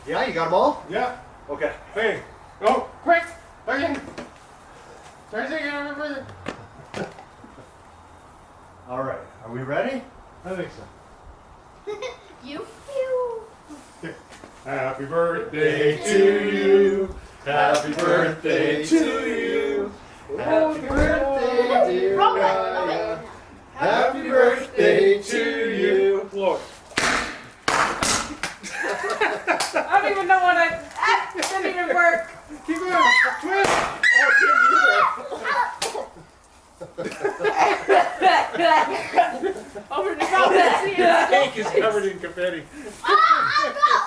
Yeah, you got them all? Yeah. Okay. Hey. Go. Quick. Okay. Try to get over further. All right. Are we ready? I think so. You. Happy birthday to you. Happy birthday to you. Happy birthday, dear Wrong way, Ryan. wrong way. Happy birthday to you. Look. I don't even know what it didn't even work. Keep going. Twist. Over the mouth. See ya. Cake is covered in confetti. I got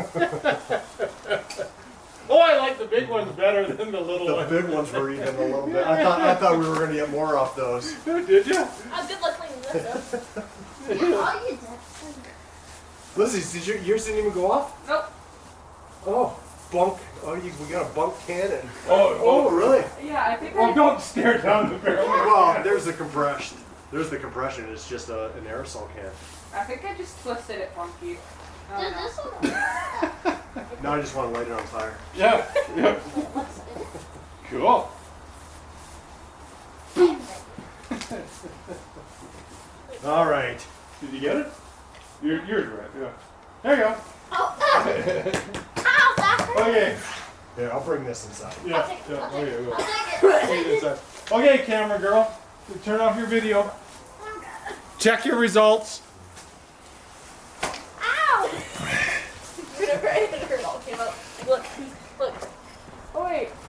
one. Oh, I like the big ones better than the little The ones. big ones were even a little bit. I thought we were going to get more off those. Did you? I'm good luck cleaning this up. Yeah, all you did. Lizzie, did yours didn't even go off? Nope. Oh, bunk. Oh, we got a bunk cannon. Oh, really? Yeah, I think Well, I. don't stare down the barrel. Well, there's the compression. There's the compression. It's just an aerosol can. I think I just twisted it funky. I Did don't know. this one? Now I just want to light it on fire. Yeah. Yeah. Cool. All right. Did you get it? Yours right. Yeah. There you go. Oh, ow, that hurt. Okay. Here, I'll bring this inside. I'll Yeah. take it. Yeah. I'll Okay. take it. Go. I'll take Take it. this side. Okay, camera girl. Turn off your video. Check your results.